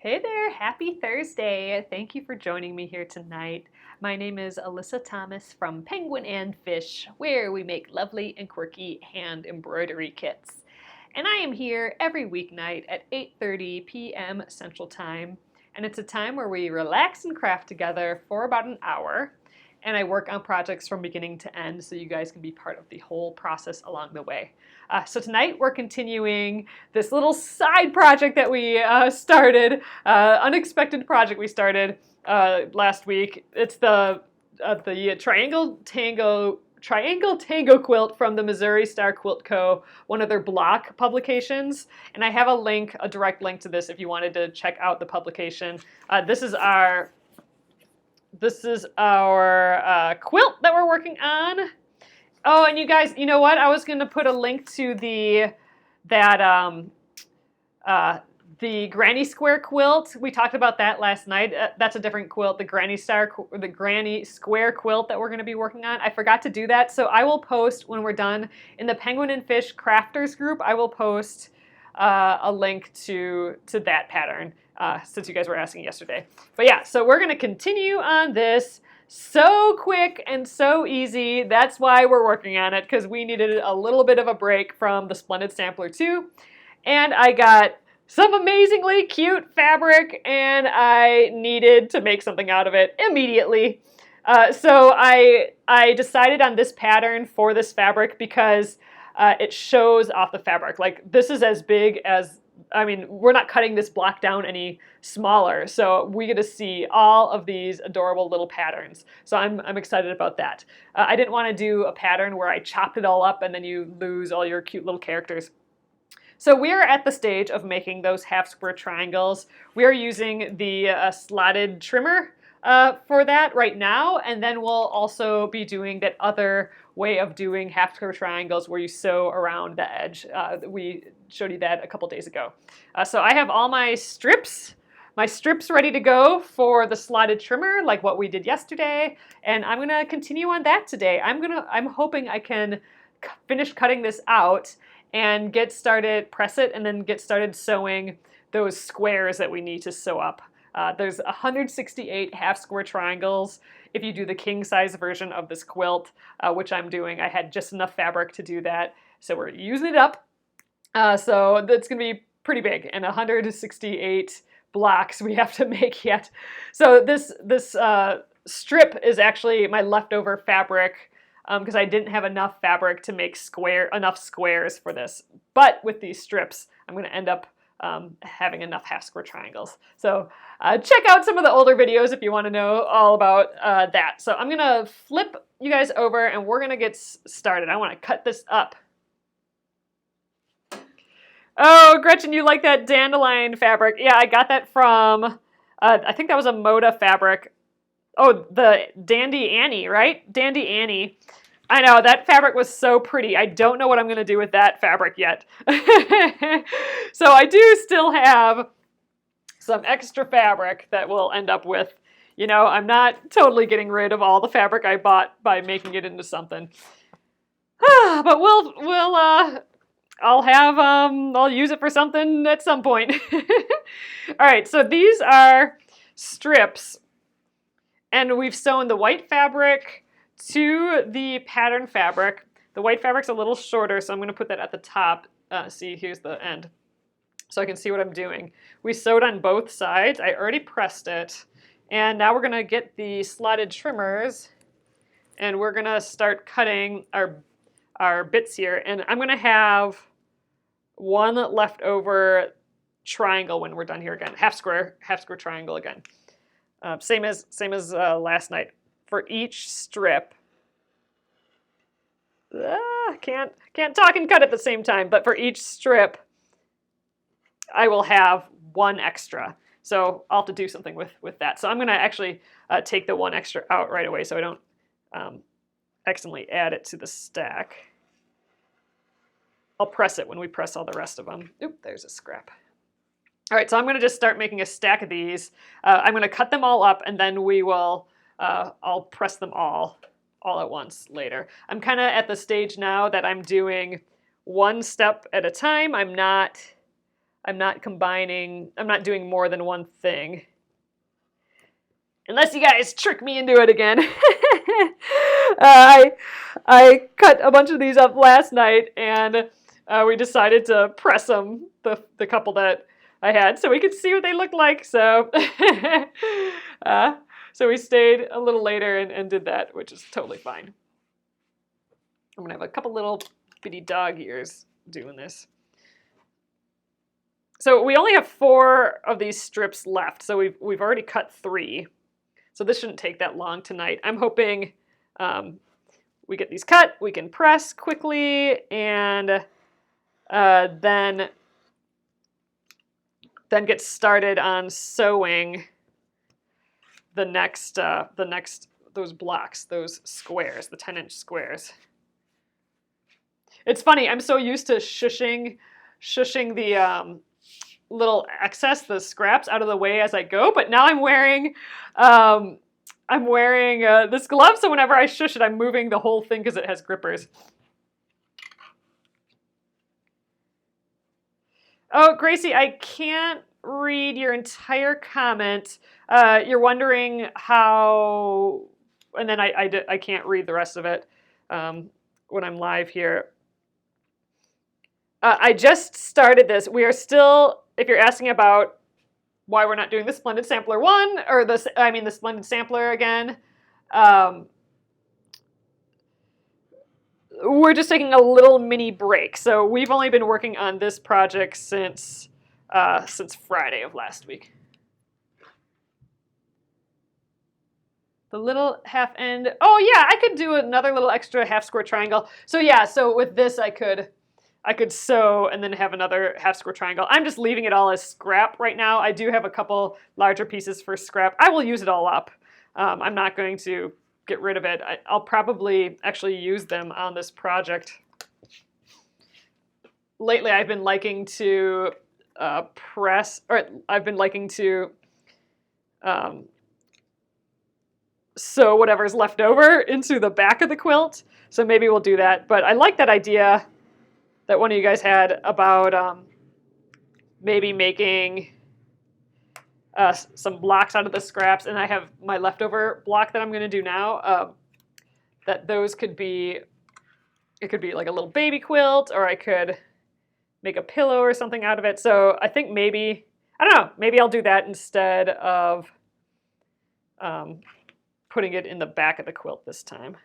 Hey there, happy Thursday. Thank you for joining me here tonight. My name is Alyssa Thomas from Penguin and Fish, where we make lovely and quirky hand embroidery kits. And I am here every weeknight at 8:30 p.m. Central Time. And it's a time where we relax and craft together for about an hour. And I work on projects from beginning to end so you guys can be part of the whole process along the way. So tonight we're continuing this little side project that we started, unexpected project we started last week. It's the Triangle Tango quilt from the Missouri Star Quilt Co., one of their block publications. And I have a direct link to this if you wanted to check out the publication. This is our quilt that we're working on. Oh, and you guys, you know what? I was going to put a link to the Granny Square quilt. We talked about that last night. That's a different quilt, the Granny Square quilt that we're going to be working on. I forgot to do that, so I will post when we're done in the Penguin and Fish Crafters group. I will post a link to that pattern since you guys were asking yesterday. But yeah, so we're going to continue on this. So quick and so easy. That's why we're working on it, because we needed a little bit of a break from the Splendid Sampler 2. And I got some amazingly cute fabric, and I needed to make something out of it immediately. So I decided on this pattern for this fabric because it shows off the fabric. Like, this is as big as, I mean, we're not cutting this block down any smaller, so we get to see all of these adorable little patterns. So I'm excited about that. I didn't want to do a pattern where I chopped it all up and then you lose all your cute little characters. So we are at the stage of making those half square triangles. We are using the slotted trimmer for that right now, and then we'll also be doing that other way of doing half square triangles where you sew around the edge. We showed you that a couple days ago. So I have all my strips ready to go for the slotted trimmer, like what we did yesterday, and I'm gonna continue on that today. I'm hoping I can finish cutting this out and get started, press it, and then get started sewing those squares that we need to sew up. There's 168 half square triangles if you do the king size version of this quilt, which I'm doing. I had just enough fabric to do that, so we're using it up. So that's going to be pretty big, and 168 blocks we have to make yet. So this strip is actually my leftover fabric because I didn't have enough fabric to make enough squares for this. But with these strips, I'm going to end up having enough half square triangles. So check out some of the older videos if you want to know all about that. So I'm gonna flip you guys over and we're gonna get started. I want to cut this up. Oh, Gretchen, you like that dandelion fabric? Yeah, I got that from, I think that was a Moda fabric. Oh, the Dandy Annie, right? Dandy Annie. I know, that fabric was so pretty. I don't know what I'm going to do with that fabric yet. So I do still have some extra fabric that we'll end up with. You know, I'm not totally getting rid of all the fabric I bought by making it into something. But I'll use it for something at some point. All right, so these are strips, and we've sewn the white fabric to the pattern fabric. The white fabric's a little shorter, so I'm going to put that at the top. See, here's the end, so I can see what I'm doing. We sewed on both sides. I already pressed it, and now we're going to get the slotted trimmers, and we're going to start cutting our bits here. And I'm going to have one leftover triangle when we're done here again. Half square triangle again. Same as last night. For each strip, can't talk and cut at the same time, but for each strip, I will have one extra. So I'll have to do something with that. So I'm going to actually take the one extra out right away so I don't accidentally add it to the stack. I'll press it when we press all the rest of them. Oop, there's a scrap. All right, so I'm going to just start making a stack of these. I'm going to cut them all up, and then we will I'll press them all at once later. I'm kind of at the stage now that I'm doing one step at a time. I'm not I'm not doing more than one thing. Unless you guys trick me into it again. I cut a bunch of these up last night, and we decided to press them, the couple that I had, so we could see what they looked like. So, so we stayed a little later and did that, which is totally fine. I'm gonna have a couple little bitty dog ears doing this. So we only have 4 of these strips left, so we've already cut 3. So this shouldn't take that long tonight. I'm hoping we get these cut, we can press quickly, and then get started on sewing the next those blocks, those squares, the 10-inch squares. It's funny, I'm so used to shushing the little excess, the scraps, out of the way as I go, but now I'm wearing this glove, so whenever I shush it, I'm moving the whole thing because it has grippers. Oh, Gracie, I can't read your entire comment. You're wondering how, and then I can't read the rest of it when I'm live here. I just started this. We are still, if you're asking about why we're not doing the Splendid Sampler 1, or the Splendid Sampler again, we're just taking a little mini break. So we've only been working on this project since Friday of last week. The little half end. Oh yeah, I could do another little extra half square triangle. So yeah, so with this I could sew and then have another half square triangle. I'm just leaving it all as scrap right now. I do have a couple larger pieces for scrap. I will use it all up. I'm not going to get rid of it. I'll probably actually use them on this project. Lately I've been liking to sew whatever's left over into the back of the quilt. So maybe we'll do that. But I like that idea that one of you guys had about maybe making some blocks out of the scraps, and I have my leftover block that I'm going to do now. That those could be, it could be like a little baby quilt, or I could make a pillow or something out of it. So I think maybe, I don't know, maybe I'll do that instead of putting it in the back of the quilt this time.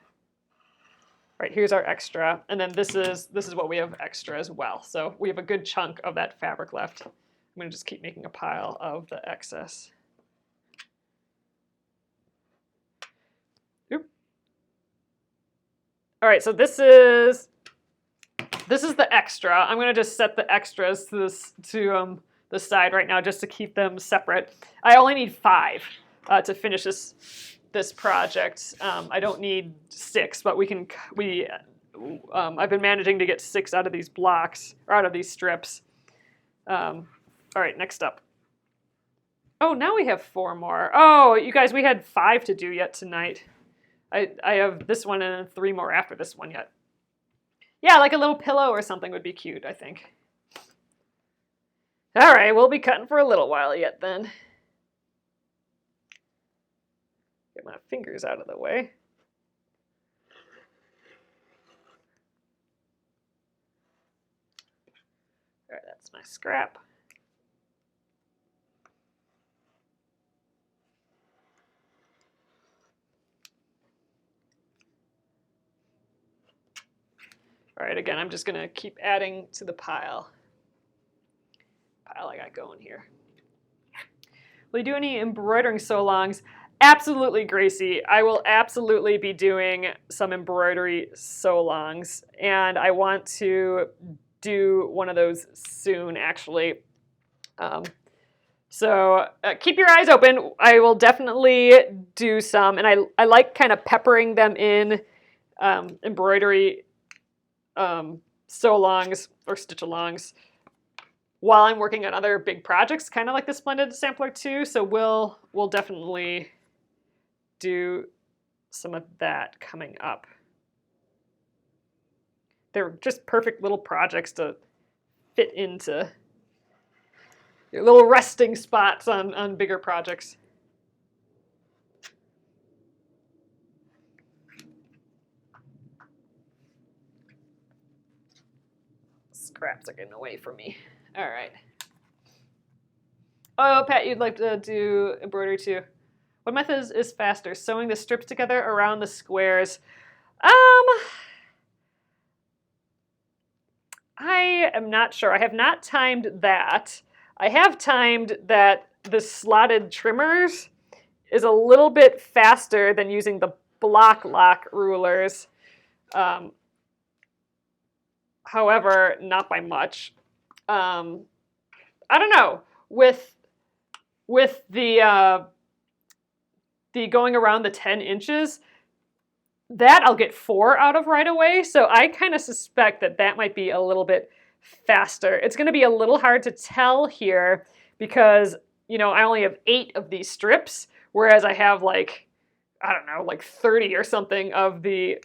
All right, here's our extra, and then this is what we have extra as well. So we have a good chunk of that fabric left. I'm going to just keep making a pile of the excess. Oop. All right, so this is the extra. I'm going to just set the extras to the side right now just to keep them separate. I only need 5 to finish this project. I don't need 6, but I've been managing to get 6 out of these blocks, or out of these strips. All right, next up. Oh, now we have 4 more. Oh, you guys, we had 5 to do yet tonight. I have this one and then 3 more after this one yet. Yeah, like a little pillow or something would be cute, I think. All right, we'll be cutting for a little while yet then. Get my fingers out of the way. All right, that's my scrap. All right, again, I'm just gonna keep adding to the pile I got going here. Will you do any embroidering sew-alongs? Absolutely, Gracie. I will absolutely be doing some embroidery sew-alongs, and I want to do one of those soon, actually. So keep your eyes open. I will definitely do some, and I like kind of peppering them in embroidery sew-alongs or stitch-alongs while I'm working on other big projects, kind of like the Splendid Sampler 2. So we'll definitely do some of that coming up. They're just perfect little projects to fit into your little resting spots on bigger projects. Scraps are getting away from me. All right. Oh, Pat, you'd like to do embroidery too. What method is faster? Sewing the strips together around the squares. I am not sure. I have not timed that. I have timed that the slotted trimmers is a little bit faster than using the block lock rulers. However, not by much. I don't know. With the going around the 10 inches, that I'll get 4 out of right away. So I kind of suspect that that might be a little bit faster. It's going to be a little hard to tell here because, you know, I only have 8 of these strips, whereas I have like, I don't know, like 30 or something of the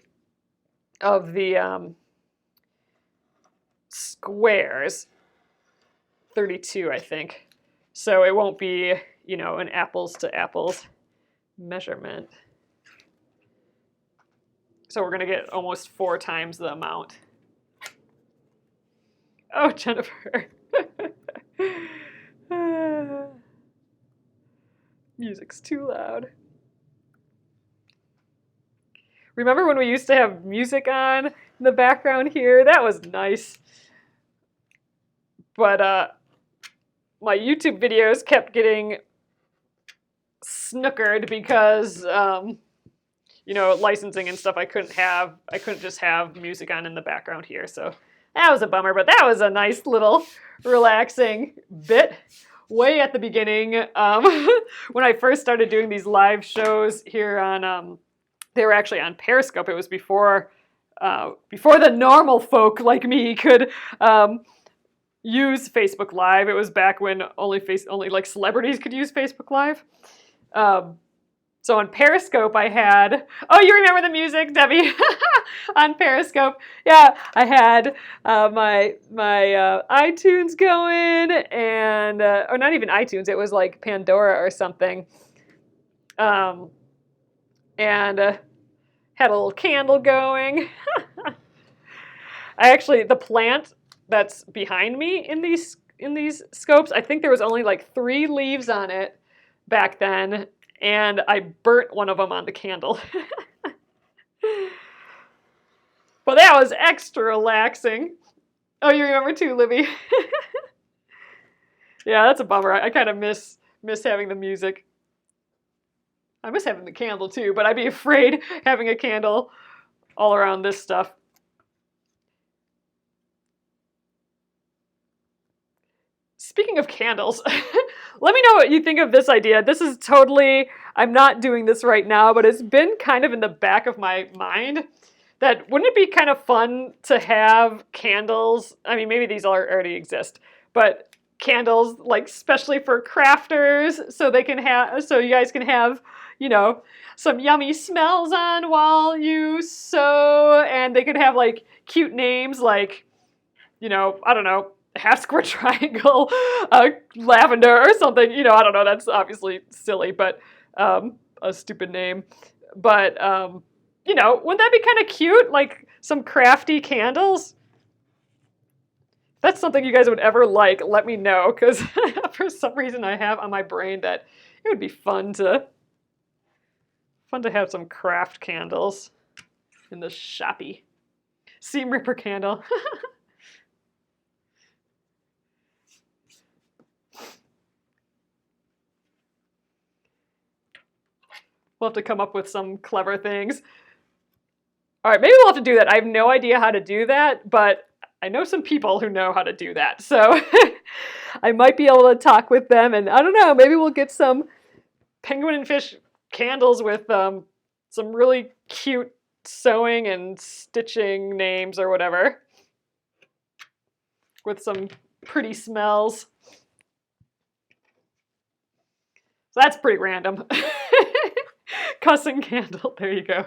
squares. 32, I think. So it won't be, you know, an apples to apples measurement. So we're going to get almost 4 times the amount. Oh, Jennifer. Music's too loud. Remember when we used to have music on in the background here? That was nice. But my YouTube videos kept getting snookered because, you know, licensing and stuff. I couldn't just have music on in the background here. So that was a bummer, but that was a nice little relaxing bit way at the beginning. When I first started doing these live shows here on, they were actually on Periscope. It was before the normal folk like me could use Facebook Live. It was back when only like celebrities could use Facebook Live. So on Periscope, I had, oh, you remember the music, Debbie? On Periscope, yeah, I had my iTunes going, and or not even iTunes, it was like Pandora or something, and had a little candle going. The plant that's behind me in these scopes, I think there was only like 3 leaves on it back then. And I burnt one of them on the candle. But that was extra relaxing. Oh, you remember too, Libby? Yeah, that's a bummer. I kind of miss having the music. I miss having the candle too, but I'd be afraid having a candle all around this stuff. Speaking of candles, let me know what you think of this idea. This is totally, I'm not doing this right now, but it's been kind of in the back of my mind that wouldn't it be kind of fun to have candles? I mean, maybe these already exist, but candles like especially for crafters so you guys can have, you know, some yummy smells on while you sew, and they could have like cute names like, you know, I don't know, half square triangle, lavender or something. You know, I don't know. That's obviously silly, but a stupid name. But, you know, wouldn't that be kind of cute? Like some crafty candles? If that's something you guys would ever like, let me know. Because for some reason I have on my brain that it would be fun to have some craft candles in the shoppy. Seam ripper candle. We'll have to come up with some clever things. All right, maybe we'll have to do that. I have no idea how to do that, but I know some people who know how to do that. So I might be able to talk with them, and I don't know, maybe we'll get some penguin and fish candles with some really cute sewing and stitching names or whatever, with some pretty smells. So that's pretty random. Cussing candle, there you go.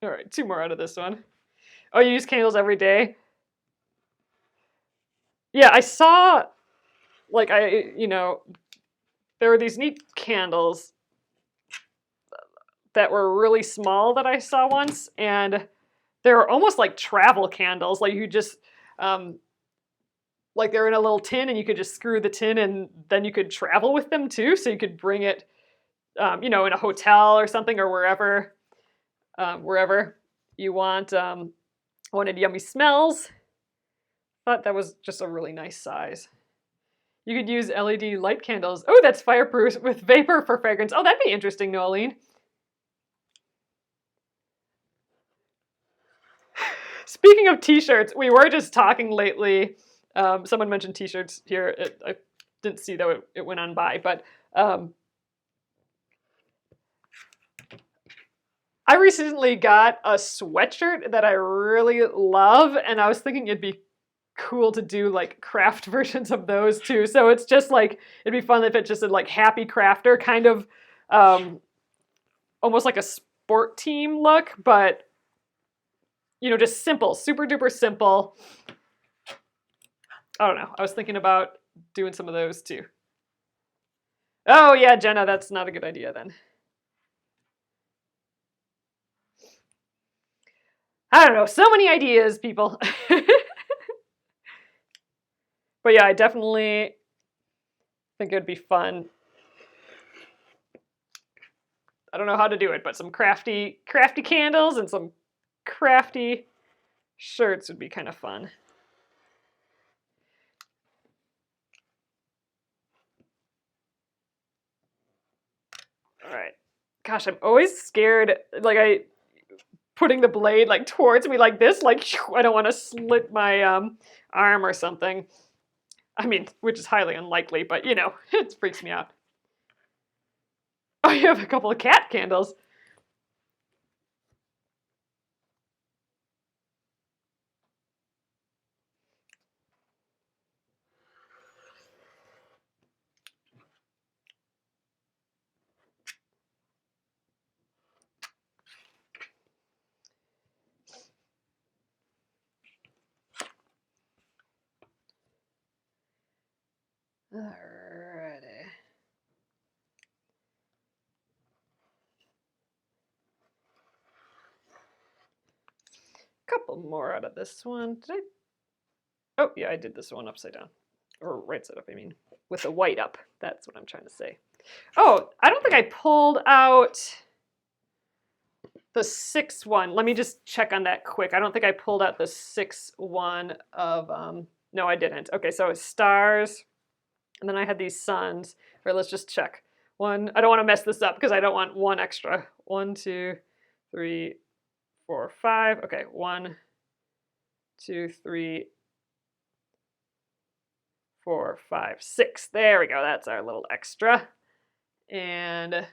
All right, 2 more out of this one. Oh, you use candles every day? Yeah, I saw, like, there were these neat candles that were really small that I saw once, and they were almost like travel candles. Like you just, like they're in a little tin, and you could just screw the tin, and then you could travel with them too. So you could bring it, in a hotel or something, or wherever you want. Wanted yummy smells. Thought that was just a really nice size. You could use LED light candles. Oh, that's fireproof with vapor for fragrance. Oh, that'd be interesting, Noeline. Speaking of t-shirts, we were just talking lately. Someone mentioned t-shirts here. I didn't see that it went on by, but I recently got a sweatshirt that I really love, and I was thinking it'd be cool to do like craft versions of those too. So it's just like, it'd be fun if it just said like happy crafter, kind of almost like a sport team look, but just simple, super duper simple. I don't know. I was thinking about doing some of those too. Oh yeah, Jenna, that's not a good idea then. I don't know. So many ideas, people. But yeah, I definitely think it would be fun. I don't know how to do it, but some crafty candles and some crafty shirts would be kind of fun. All right. Gosh, I'm always scared. Like putting the blade like towards me like this, like I don't want to slit my arm or something. I mean, which is highly unlikely, but it freaks me out. Oh, you have a couple of cat candles. Alrighty. Couple more out of this one. Did I? Oh, yeah, I did this one upside down. Or right side up, I mean. With the white up. That's what I'm trying to say. Oh, I don't think I pulled out the 6 one. Let me just check on that quick. I don't think I pulled out the 6 one of, no, I didn't. Okay, so it's stars. And then I had these suns. All right, let's just check. One, I don't want to mess this up because I don't want one extra. 1, 2, 3, 4, 5. Okay, 1, 2, 3, 4, 5, 6. There we go. That's our little extra. And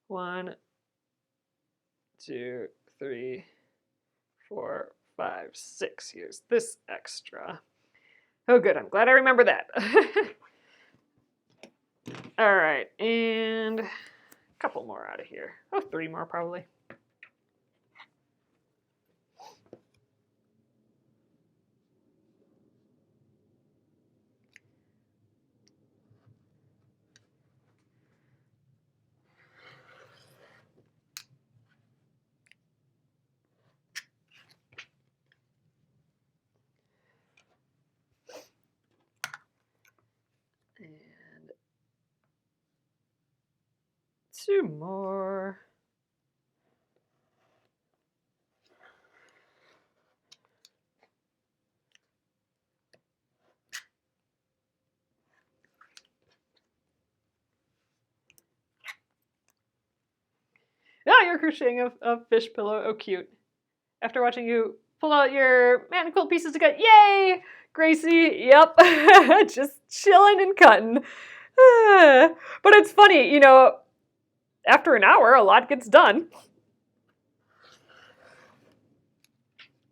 1, 2, 3, 4, 5, 6. Here's this extra. Oh, good. I'm glad I remember that. All right, and a couple more out of here. Oh, 3 more probably. And 2 more. Oh, you're crocheting a fish pillow. Oh, cute. After watching you pull out your man quilt pieces to cut. Yay! Gracie, yep. Just chilling and cutting. But it's funny, after an hour, a lot gets done.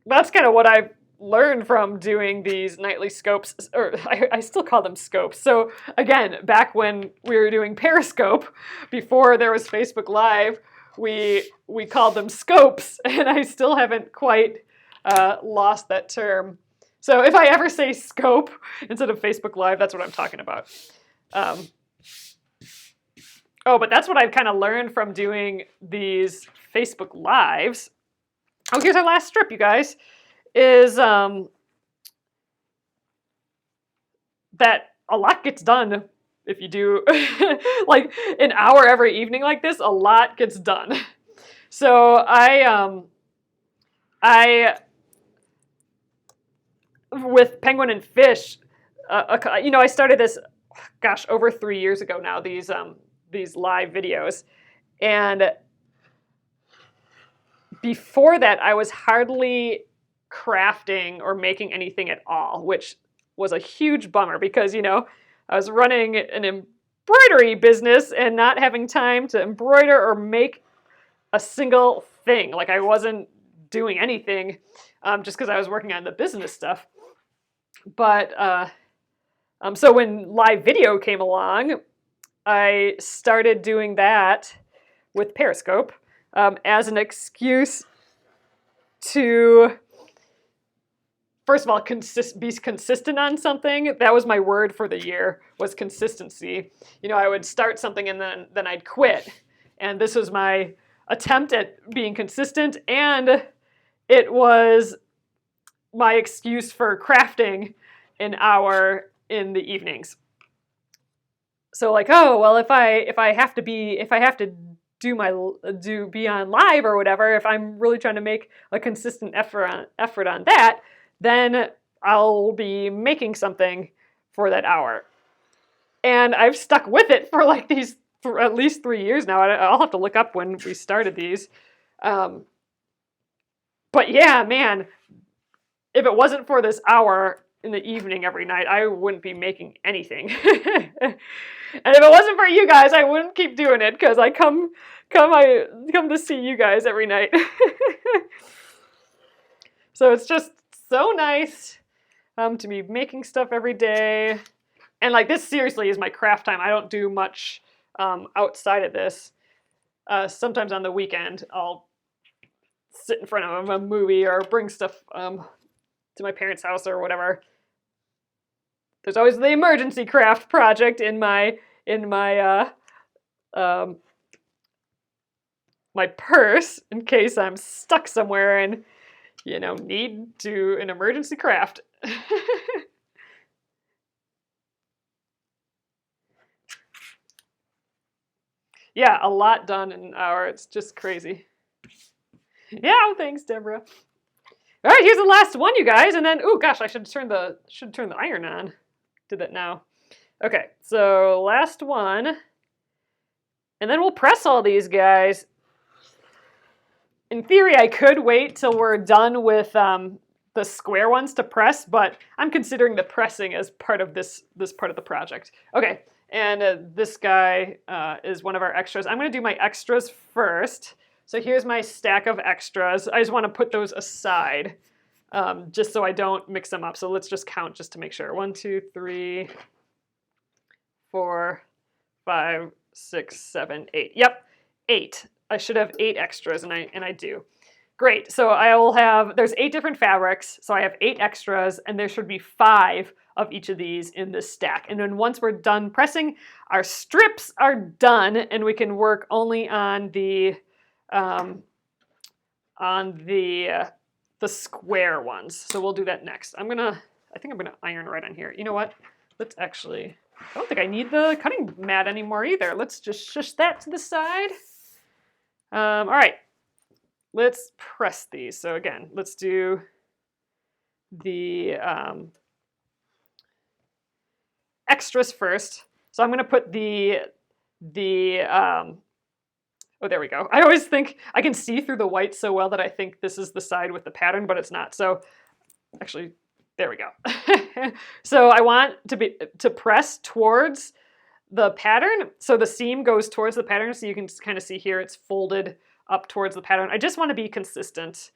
That's kind of what I've learn from doing these nightly scopes, or I still call them scopes. So again, back when we were doing Periscope, before there was Facebook Live, we called them scopes, and I still haven't quite lost that term. So if I ever say scope instead of Facebook Live, that's what I'm talking about. Oh, but that's what I've kind of learned from doing these Facebook Lives. Oh, here's our last strip, you guys, is that a lot gets done if you do like an hour every evening like this. A lot gets done. So I with Penguin and Fish, I started this, gosh, over 3 years ago now, these live videos. And before that, I was hardly crafting or making anything at all, which was a huge bummer because, I was running an embroidery business and not having time to embroider or make a single thing. Like I wasn't doing anything just because I was working on the business stuff. But so when live video came along, I started doing that with Periscope as an excuse to, first of all, be consistent on something. That was my word for the year, was consistency. I would start something and then I'd quit. And this was my attempt at being consistent, and it was my excuse for crafting an hour in the evenings. So like, oh, well, if I have to be on live or whatever, if I'm really trying to make a consistent effort on that, then I'll be making something for that hour. And I've stuck with it for like for at least 3 years now. I'll have to look up when we started these. But yeah, man, if it wasn't for this hour in the evening every night, I wouldn't be making anything. And if it wasn't for you guys, I wouldn't keep doing it, because I come to see you guys every night. So it's just so nice to be making stuff every day. And like, this seriously is my craft time. I don't do much outside of this. Sometimes on the weekend, I'll sit in front of a movie or bring stuff to my parents' house or whatever. There's always the emergency craft project in my my purse in case I'm stuck somewhere and need to an emergency craft. Yeah, a lot done in an hour. It's just crazy. Yeah, thanks, Deborah. All right, here's the last one, you guys, and then, oh gosh, I should turn the iron on. Did that now. Okay, so last one, and then we'll press all these guys. In theory, I could wait till we're done with the square ones to press, but I'm considering the pressing as part of this part of the project. Okay, and this guy is one of our extras. I'm going to do my extras first. So here's my stack of extras. I just want to put those aside just so I don't mix them up. So let's just count just to make sure. 1, 2, 3, 4, 5, 6, 7, 8. Yep, 8. I should have 8 extras, and I do. Great. So I will have, there's 8 different fabrics, so I have 8 extras, and there should be 5 of each of these in this stack. And then once we're done pressing, our strips are done, and we can work only on the square ones. So we'll do that next. I think I'm gonna iron right on here. You know what? Let's actually, I don't think I need the cutting mat anymore either. Let's just shush that to the side. All right, let's press these. So again, let's do the extras first. So I'm gonna put oh, there we go. I always think I can see through the white so well that I think this is the side with the pattern, but it's not. So actually, there we go. So I want to press towards the pattern. So the seam goes towards the pattern. So you can kind of see here it's folded up towards the pattern. I just want to be consistent.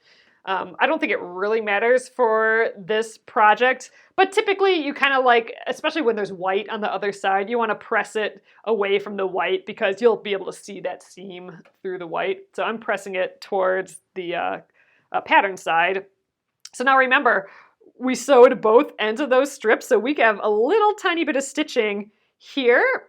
I don't think it really matters for this project, but typically you kind of like, especially when there's white on the other side, you want to press it away from the white because you'll be able to see that seam through the white. So I'm pressing it towards the pattern side. So now remember, we sewed both ends of those strips, so we have a little tiny bit of stitching here,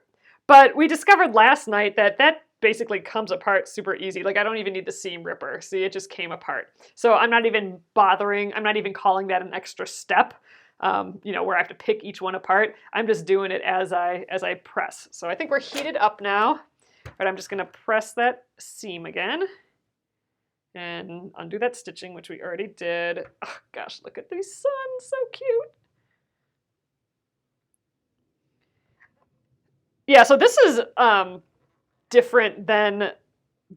but we discovered last night that that basically comes apart super easy. Like I don't even need the seam ripper. See, it just came apart. So I'm not even bothering, I'm not even calling that an extra step, where I have to pick each one apart. I'm just doing it as I press. So I think we're heated up now, but I'm just gonna press that seam again and undo that stitching, which we already did. Oh gosh, look at these suns, so cute. Yeah, so this is different than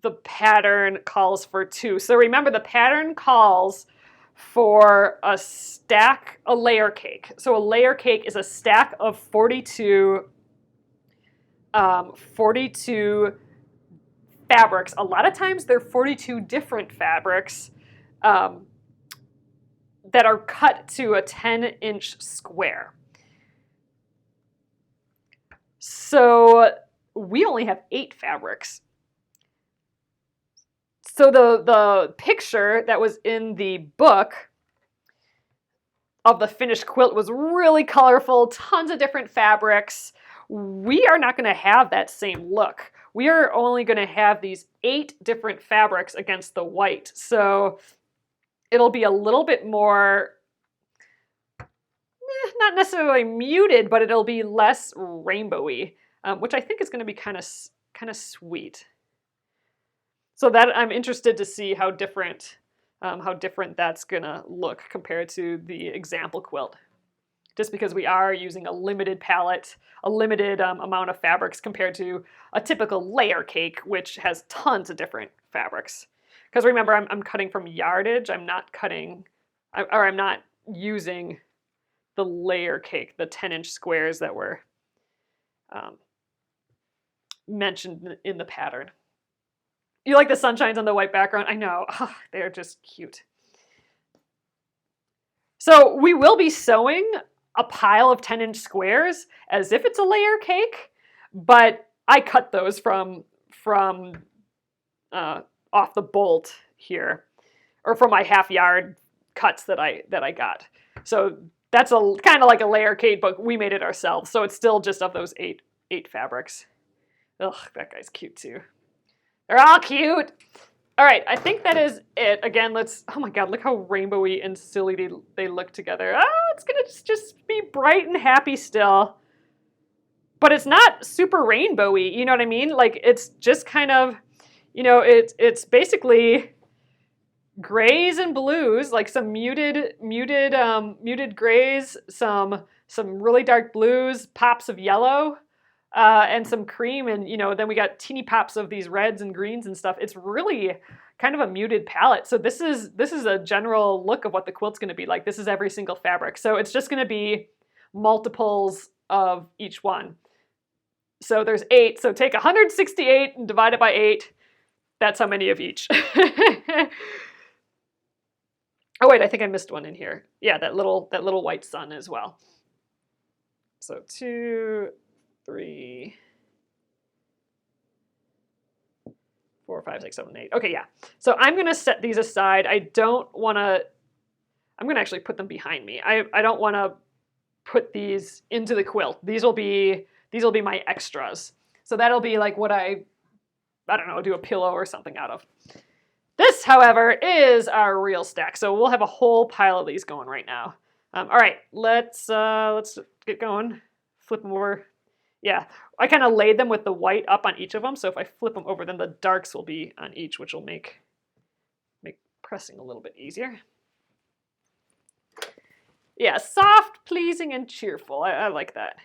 the pattern calls for too. So remember, the pattern calls for a layer cake. So a layer cake is a stack of 42 fabrics. A lot of times they're 42 different fabrics that are cut to a 10-inch square. So we only have 8 fabrics. So the picture that was in the book of the finished quilt was really colorful, tons of different fabrics. We are not going to have that same look. We are only going to have these 8 different fabrics against the white. So it'll be a little bit more, not necessarily muted, but it'll be less rainbowy, which I think is going to be kind of sweet. So that I'm interested to see how different that's gonna look compared to the example quilt. Just because we are using a limited palette, a limited amount of fabrics compared to a typical layer cake, which has tons of different fabrics. Because remember, I'm cutting from yardage. I'm not using the layer cake, the 10-inch squares that were mentioned in the pattern. You like the sunshines on the white background? I know, they're just cute. So we will be sewing a pile of 10-inch squares as if it's a layer cake, but I cut those from off the bolt here, or from my half yard cuts that I got. So that's kind of like a layer cake, but we made it ourselves. So it's still just of those eight fabrics. Ugh, that guy's cute too. They're all cute. All right, I think that is it. Again, oh my God, look how rainbowy and silly they look together. Oh, it's gonna just be bright and happy still. But it's not super rainbowy, you know what I mean? Like it's just kind of, it's basically grays and blues, like some muted grays, some really dark blues, pops of yellow. And some cream, and then we got teeny pops of these reds and greens and stuff. It's really kind of a muted palette. So this is a general look of what the quilt's going to be like. This is every single fabric. So it's just going to be multiples of each one. So there's 8. So take 168 and divide it by 8. That's how many of each. Oh wait, I think I missed one in here. Yeah, that little white sun as well. So 2, 3, 4, 5, 6, 7, 8. Okay, yeah. So I'm going to set these aside. I'm going to actually put them behind me. I don't want to put these into the quilt. These will be my extras. So that'll be like what I don't know, do a pillow or something out of. This, however, is our real stack. So we'll have a whole pile of these going right now. All right, let's get going. Flip them over. Yeah, I kind of laid them with the white up on each of them, so if I flip them over, then the darks will be on each, which will make pressing a little bit easier. Yeah, soft, pleasing, and cheerful. I like that.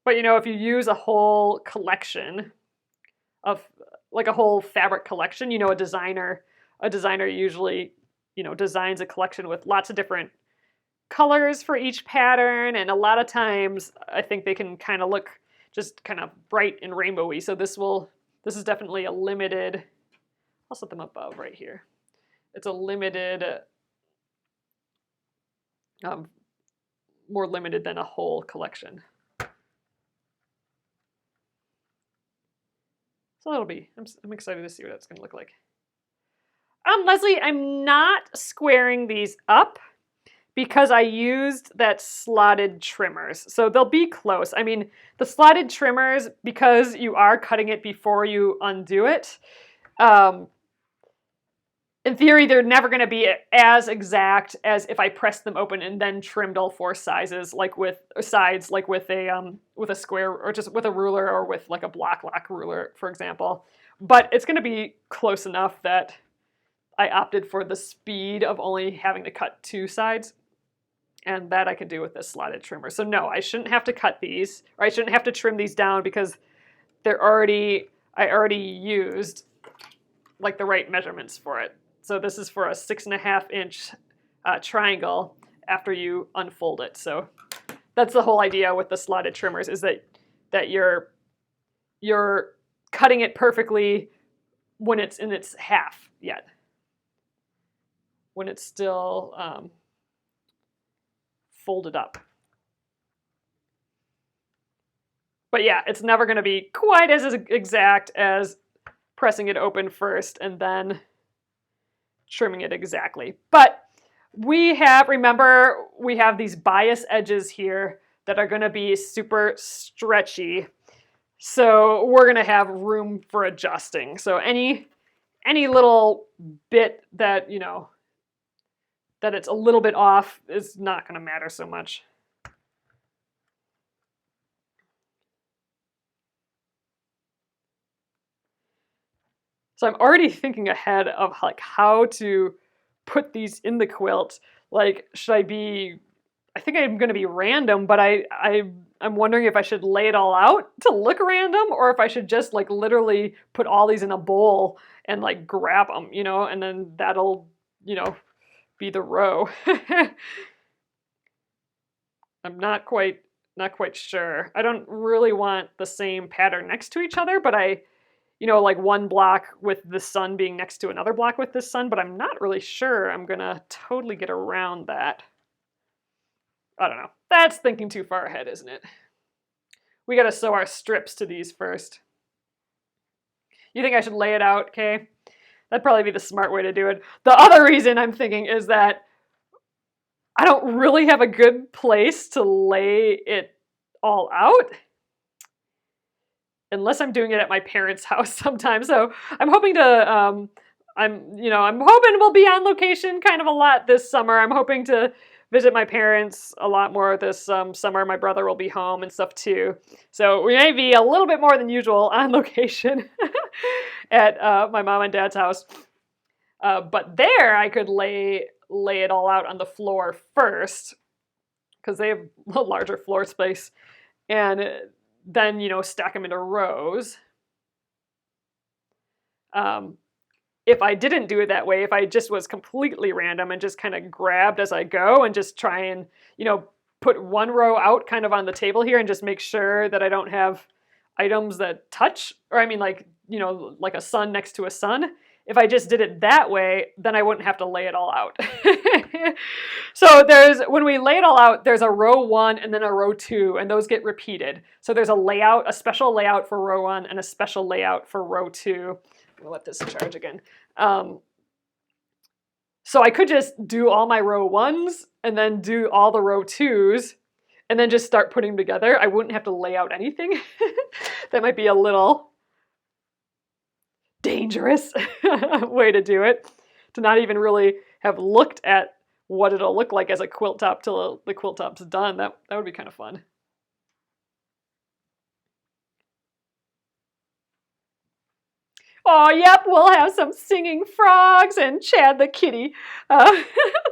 But if you use a whole collection of, like a whole fabric collection, a designer usually, designs a collection with lots of different colors for each pattern, and a lot of times I think they can kind of look just kind of bright and rainbowy. So this will This is definitely a limited, I'll set them above right here. It's a limited, more limited than a whole collection. So that'll be, I'm excited to see what that's going to look like. Leslie, I'm not squaring these up because I used that slotted trimmers. So they'll be close. I mean, the slotted trimmers, because you are cutting it before you undo it, in theory, they're never going to be as exact as if I pressed them open and then trimmed all four sizes, like with sides, like with a square or just with a ruler or with like a block lock ruler, for example. But it's going to be close enough that I opted for the speed of only having to cut two sides, and that I could do with this slotted trimmer. So no, I shouldn't have to cut these, or I shouldn't have to trim these down because I already used like the right measurements for it. So this is for a 6.5 inch triangle after you unfold it. So that's the whole idea with the slotted trimmers, is that you're cutting it perfectly when it's in its half yet. When it's still folded up. But yeah, it's never going to be quite as exact as pressing it open first and then trimming it exactly. But remember, we have these bias edges here that are going to be super stretchy. So we're going to have room for adjusting. So any little bit that, that it's a little bit off is not going to matter so much. So I'm already thinking ahead of like how to put these in the quilt. Like, should I think I'm going to be random, but I'm wondering if I should lay it all out to look random, or if I should just like literally put all these in a bowl and like grab them, and then that'll, be the row. I'm not quite sure. I don't really want the same pattern next to each other, but like one block with the sun being next to another block with the sun, but I'm not really sure I'm gonna totally get around that. I don't know. That's thinking too far ahead, isn't it? We gotta sew our strips to these first. You think I should lay it out, Kay? That'd probably be the smart way to do it. The other reason I'm thinking is that I don't really have a good place to lay it all out, unless I'm doing it at my parents' house sometime. So I'm hoping to, I'm hoping we'll be on location kind of a lot this summer. I'm hoping to visit my parents a lot more this summer. My brother will be home and stuff too. So we may be a little bit more than usual on location at my mom and dad's house. But there I could lay it all out on the floor first, because they have a larger floor space, and then, stack them into rows. If I didn't do it that way, if I just was completely random and just kind of grabbed as I go and just try and, put one row out kind of on the table here and just make sure that I don't have items that touch, or I mean like a sun next to a sun. If I just did it that way, then I wouldn't have to lay it all out. So when we lay it all out, there's a row 1 and then a row 2, and those get repeated. So there's a special layout for row 1 and a special layout for row 2. We'll let this charge again. So I could just do all my row 1s and then do all the row 2s and then just start putting them together. I wouldn't have to lay out anything. That might be a little dangerous way to do it, to not even really have looked at what it'll look like as a quilt top till the quilt top's done. That would be kind of fun. Oh, yep, we'll have some singing frogs and Chad the kitty.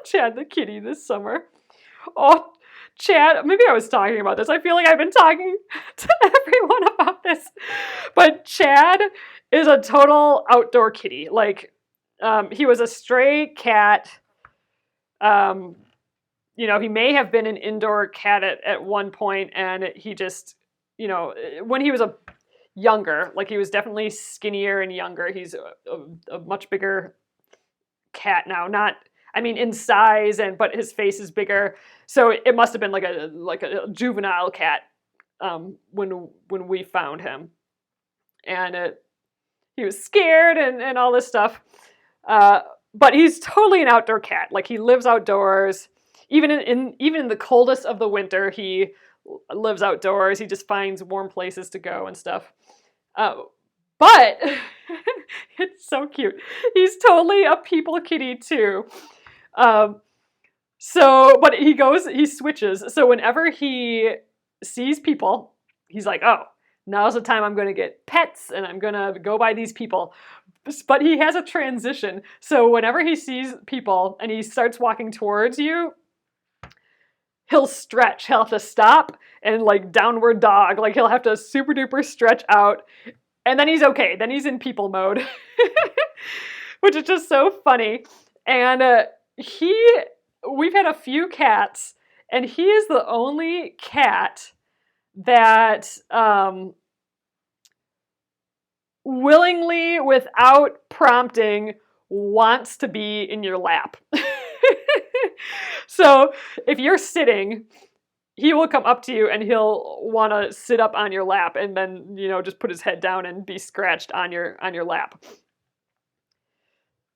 Chad the kitty this summer. Oh, Chad, maybe I was talking about this. I feel like I've been talking to everyone about this. But Chad is a total outdoor kitty. Like, he was a stray cat. He may have been an indoor cat at one point, and he just, when he was younger. Like he was definitely skinnier and younger. He's a much bigger cat now. Not, I mean, in size, but his face is bigger. So it must have been like a juvenile cat when we found him, and he was scared and all this stuff. But he's totally an outdoor cat. Like he lives outdoors. Even in the coldest of the winter, he lives outdoors. He just finds warm places to go and stuff. But it's so cute. He's totally a people kitty too. But he switches. So whenever he sees people, he's like, oh, now's the time I'm going to get pets and I'm going to go by these people. But he has a transition. So whenever he sees people and he starts walking towards you, he'll stretch. He'll have to stop and like downward dog. Like he'll have to super duper stretch out. And then he's okay. Then he's in people mode, which is just so funny. And we've had a few cats, and he is the only cat that willingly, without prompting, wants to be in your lap. So if you're sitting, he will come up to you and he'll want to sit up on your lap and then, just put his head down and be scratched on your lap.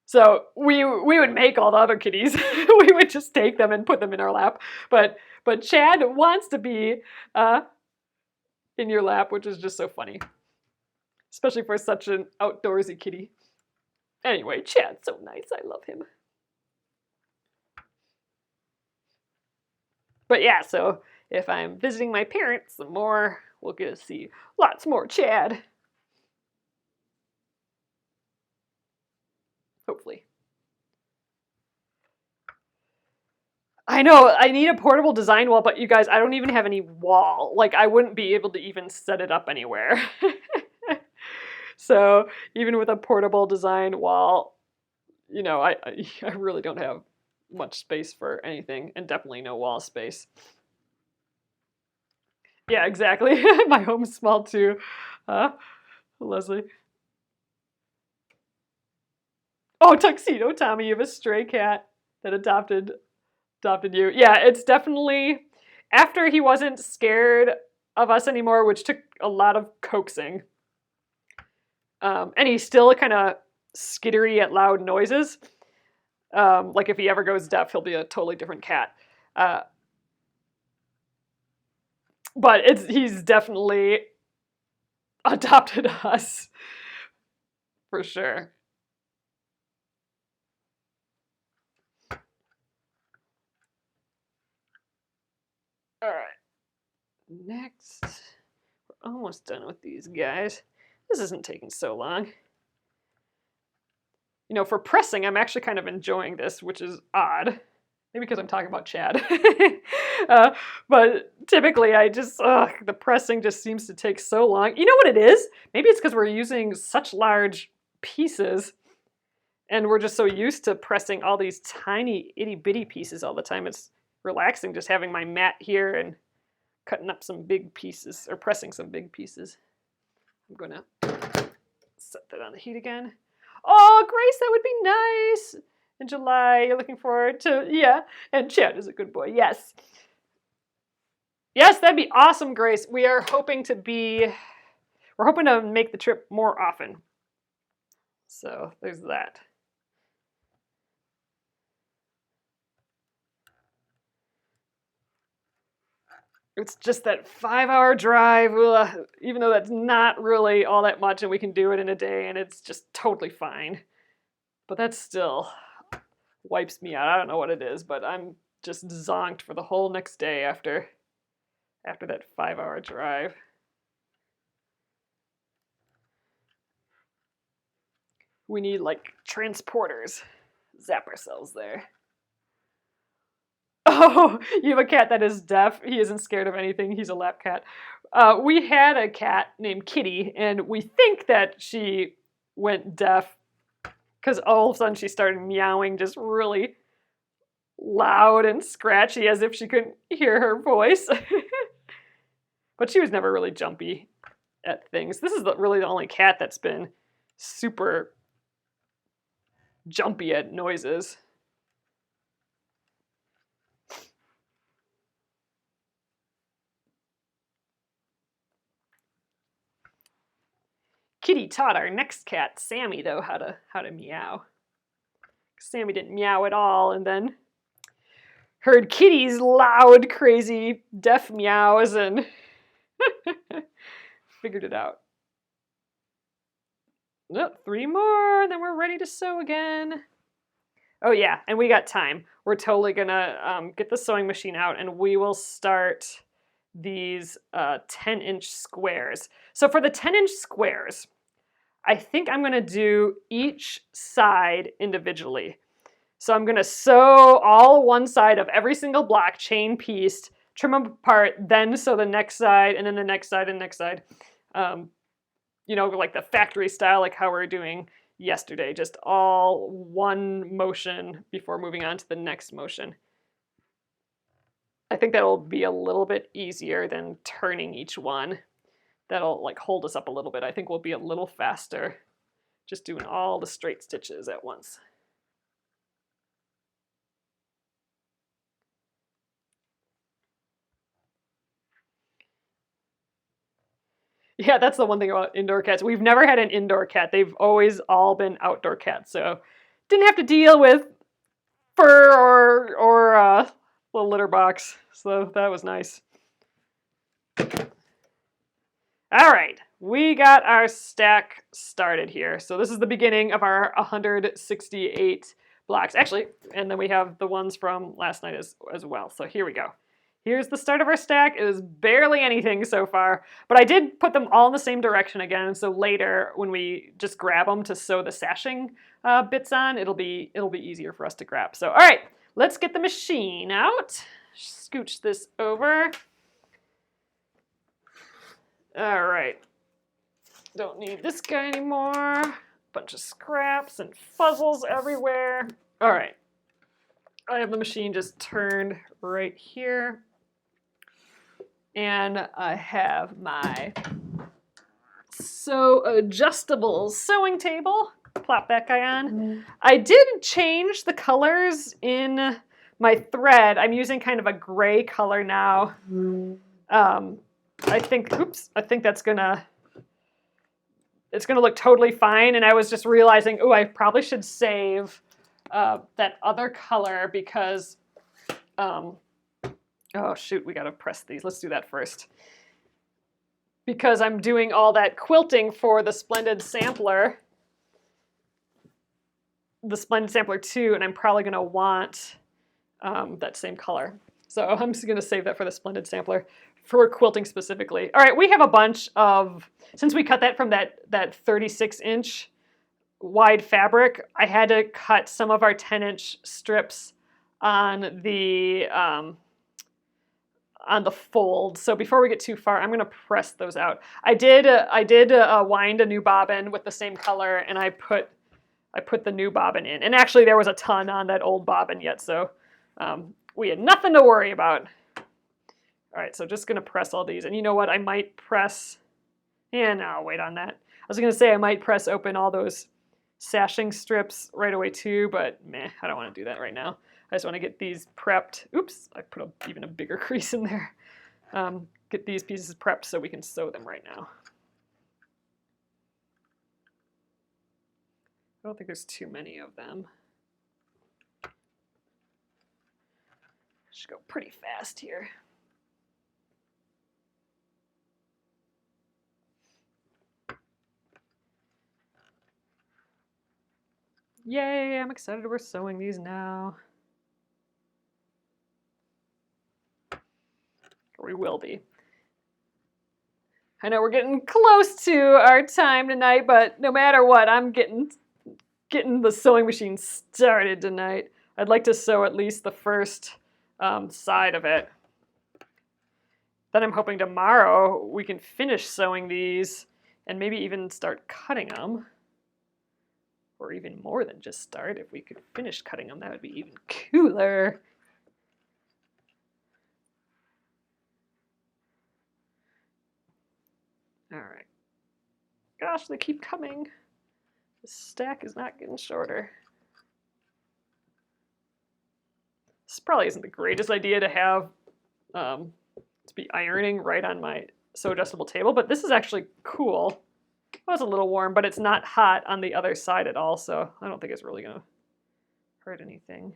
So we would make all the other kitties. We would just take them and put them in our lap. But Chad wants to be in your lap, which is just so funny. Especially for such an outdoorsy kitty. Anyway, Chad's so nice. I love him. But yeah, so if I'm visiting my parents some more, we'll get to see lots more Chad. Hopefully. I know, I need a portable design wall, but you guys, I don't even have any wall. Like, I wouldn't be able to even set it up anywhere. So, even with a portable design wall, I really don't have much space for anything, and definitely no wall space. Yeah, exactly. My home's small too. Leslie. Oh, Tuxedo Tommy, you have a stray cat that adopted you. Yeah, it's definitely, after he wasn't scared of us anymore, which took a lot of coaxing. And he's still kind of skittery at loud noises. Like if he ever goes deaf, he'll be a totally different cat. But he's definitely adopted us, for sure. All right, next, we're almost done with these guys. This isn't taking so long. For pressing, I'm actually kind of enjoying this, which is odd. Maybe because I'm talking about Chad. But typically, the pressing just seems to take so long. You know what it is? Maybe it's because we're using such large pieces, and we're just so used to pressing all these tiny, itty-bitty pieces all the time. It's relaxing just having my mat here and cutting up some big pieces, or pressing some big pieces. I'm going to set that on the heat again. Oh, Grace, that would be nice. In July, you're looking forward to, yeah. And Chad is a good boy, yes. Yes, that'd be awesome, Grace. We're hoping to make the trip more often. So there's that. It's just that 5-hour drive, even though that's not really all that much and we can do it in a day and it's just totally fine. But that still wipes me out. I don't know what it is, but I'm just zonked for the whole next day after that 5-hour drive. We need like transporters. Zap ourselves there. Oh, you have a cat that is deaf. He isn't scared of anything. He's a lap cat. We had a cat named Kitty, and we think that she went deaf because all of a sudden she started meowing just really loud and scratchy as if she couldn't hear her voice. But she was never really jumpy. at things. This is really the only cat that's been super jumpy at noises. Kitty taught our next cat, Sammy, though, how to meow. Sammy didn't meow at all, and then heard Kitty's loud, crazy, deaf meows and figured it out. Nope, 3 more, and then we're ready to sew again. Oh yeah, and we got time. We're totally gonna get the sewing machine out, and we will start these 10-inch squares. So for the 10-inch squares, I think I'm gonna do each side individually. So I'm gonna sew all one side of every single block, chain pieced, trim them apart, then sew the next side, and then the next side and next side. You know, like the factory style, like how we were doing yesterday, just all one motion before moving on to the next motion. I think that'll be a little bit easier than turning each one. That'll like hold us up a little bit. I think we'll be a little faster just doing all the straight stitches at once. Yeah, that's the one thing about indoor cats. We've never had an indoor cat. They've always all been outdoor cats. So didn't have to deal with fur or little litter box. So that was nice. All right, we got our stack started here. So this is the beginning of our 168 blocks. Actually, and then we have the ones from last night as well. So here we go. Here's the start of our stack. It is barely anything so far, but I did put them all in the same direction again. So later, when we just grab them to sew the sashing bits on, it'll be easier for us to grab. So all right, let's get the machine out. Scooch this over. All right, don't need this guy anymore. Bunch of scraps and fuzzles everywhere. All right, I have the machine just turned right here. And I have my adjustable sewing table. Plop that guy on. I did change the colors in my thread. I'm using kind of a gray color now. I think that's it's gonna look totally fine. And I was just realizing, oh, I probably should save that other color because, oh shoot, we gotta press these. Let's do that first. Because I'm doing all that quilting for the Splendid Sampler. The Splendid Sampler 2, and I'm probably gonna want that same color. So I'm just gonna save that for the Splendid Sampler for quilting specifically. All right, we have a bunch of, since we cut that from that 36-inch wide fabric, I had to cut some of our 10-inch strips on the fold. So before we get too far, I'm gonna press those out. I did wind a new bobbin with the same color, and I put the new bobbin in. And actually, there was a ton on that old bobbin yet, so we had nothing to worry about. All right, so just gonna press all these. And you know what? I might press. Yeah, no, I'll wait on that. I was gonna say I might press open all those sashing strips right away too, but meh, I don't want to do that right now. I just want to get these prepped. Oops, I put even a bigger crease in there. Get these pieces prepped so we can sew them right now. I don't think there's too many of them. Should go pretty fast here. Yay, I'm excited we're sewing these now. Or we will be. I know we're getting close to our time tonight, but no matter what, I'm getting the sewing machine started tonight. I'd like to sew at least the first side of it. Then I'm hoping tomorrow we can finish sewing these and maybe even start cutting them. Or even more than just start. If we could finish cutting them, that would be even cooler. All right, Gosh, they keep coming. The stack is not getting shorter. This probably isn't the greatest idea to have to be ironing right on my sew adjustable table, but this is actually cool. Well, it's a little warm, but it's not hot on the other side at all, so I don't think it's really gonna hurt anything.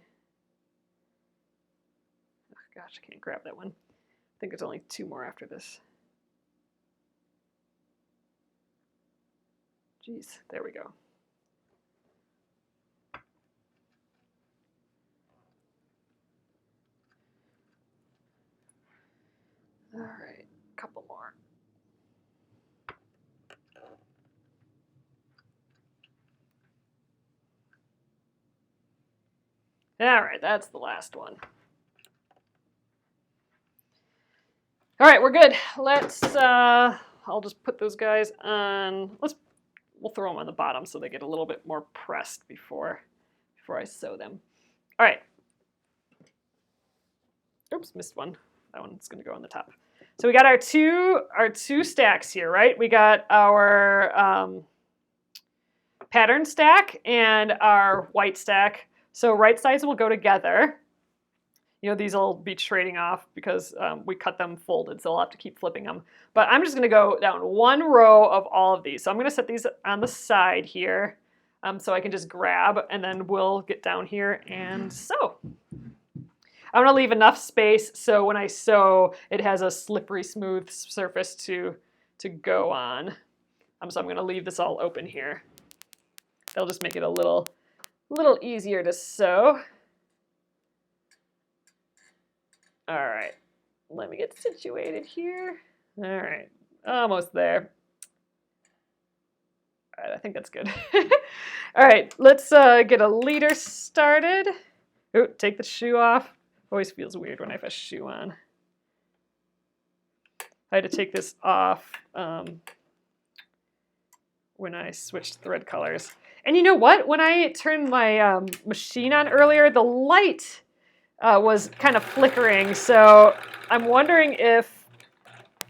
Oh, gosh, I can't grab that one. I think there's only 2 more after this. Jeez, there we go. All right, a couple more. All right, that's the last one. All right, we're good. Let's, I'll just put those guys on, we'll throw them on the bottom so they get a little bit more pressed before I sew them. All right. Oops, missed one. That one's gonna go on the top. So we got our two stacks here, right? We got our pattern stack and our white stack. So right sides will go together. You know, these will be trading off because we cut them folded, so I'll have to keep flipping them. But I'm just gonna go down 1 row of all of these. So I'm gonna set these on the side here so I can just grab, and then we'll get down here and sew. I'm gonna leave enough space so when I sew, it has a slippery, smooth surface to go on. So I'm gonna leave this all open here. That'll just make it a little easier to sew. All right, let me get situated here. All right, almost there. All right, I think that's good. All right, let's get a leader started. Ooh, take the shoe off. Always feels weird when I have a shoe on. I had to take this off when I switched thread colors. And you know what? When I turned my machine on earlier, the light was kind of flickering. So I'm wondering if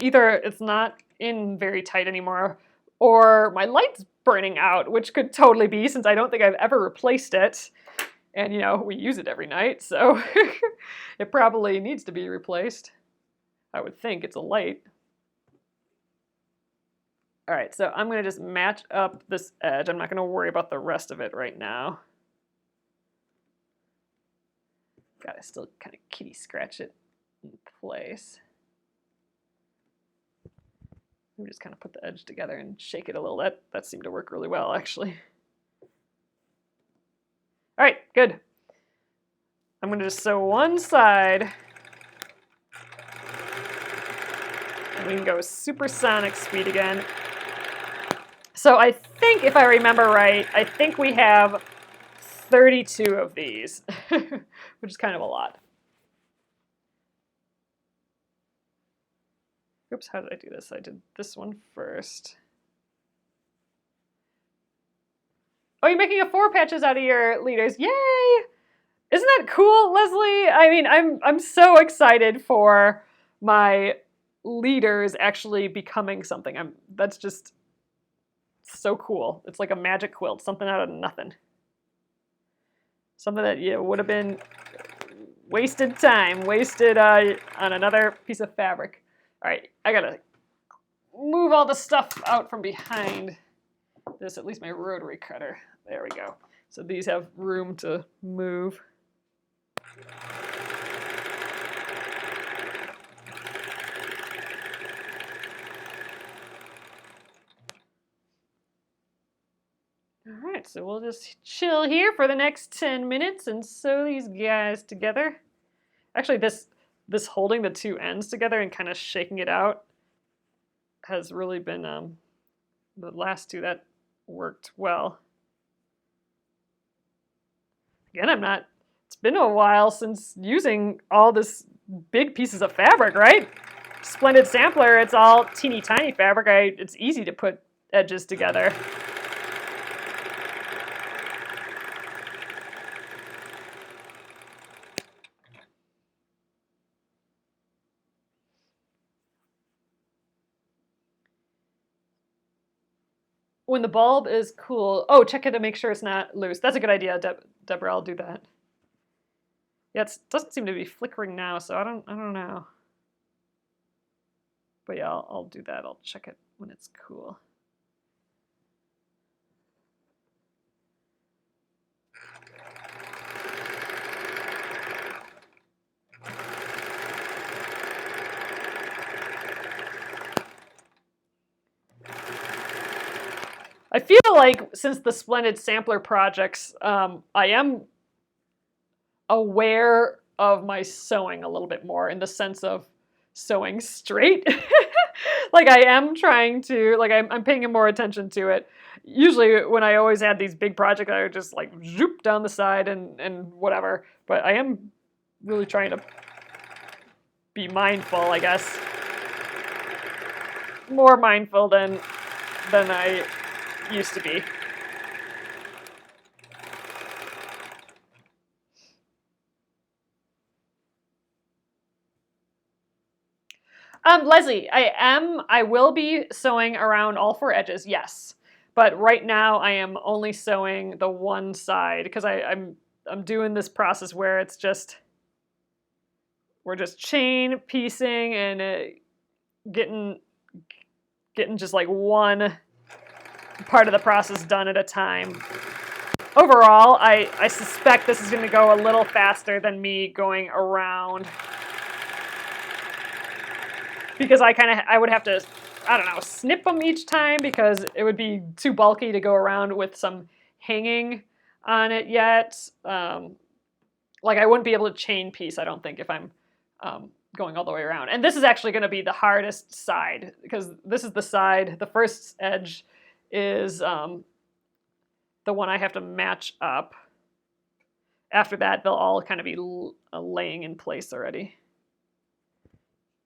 either it's not in very tight anymore or my light's burning out, which could totally be since I don't think I've ever replaced it. And, you know, we use it every night, so it probably needs to be replaced. I would think it's a light. All right, so I'm going to just match up this edge. I'm not going to worry about the rest of it right now. Got to still kind of kitty scratch it in place. Let me just kind of put the edge together and shake it a little. That seemed to work really well, actually. All right, good. I'm going to just sew one side. And we can go supersonic speed again. So I think, if I remember right, I think we have 32 of these, which is kind of a lot. Oops, how did I do this? I did this one first. Oh, you're making 4 patches out of your leaders. Yay! Isn't that cool, Leslie? I mean, I'm so excited for my leaders actually becoming something. That's just so cool. It's like a magic quilt, something out of nothing. Something that would have been wasted time, wasted on another piece of fabric. All right, I gotta move all the stuff out from behind this, at least my rotary cutter. There we go. So these have room to move. All right, so we'll just chill here for the next 10 minutes and sew these guys together. Actually, this holding the 2 ends together and kind of shaking it out has really been, the last 2 that worked well. Again, it's been a while since using all this big pieces of fabric, right? Splendid Sampler, it's all teeny tiny fabric. It's easy to put edges together. when the bulb is cool. Oh, check it to make sure it's not loose. That's a good idea, Deborah. I'll do that. Yeah, it doesn't seem to be flickering now, so I don't know. But yeah, I'll do that. I'll check it when it's cool. I feel like since the Splendid Sampler projects, I am aware of my sewing a little bit more in the sense of sewing straight. Like I am trying to, like I'm paying more attention to it. Usually when I always had these big projects, I would just like zoop down the side and whatever. But I am really trying to be mindful, I guess. More mindful than I used to be. Leslie, I will be sewing around all four edges, yes. But right now I am only sewing the one side because I'm doing this process where it's just, we're just chain piecing and getting just like one part of the process done at a time. Overall, I suspect this is going to go a little faster than me going around, because I would have to, I don't know, snip them each time because it would be too bulky to go around with some hanging on it yet. Like I wouldn't be able to chain piece, I don't think, if I'm going all the way around. And this is actually going to be the hardest side because this is the side, the first edge is the one I have to match up. After that, they'll all kind of be laying in place already.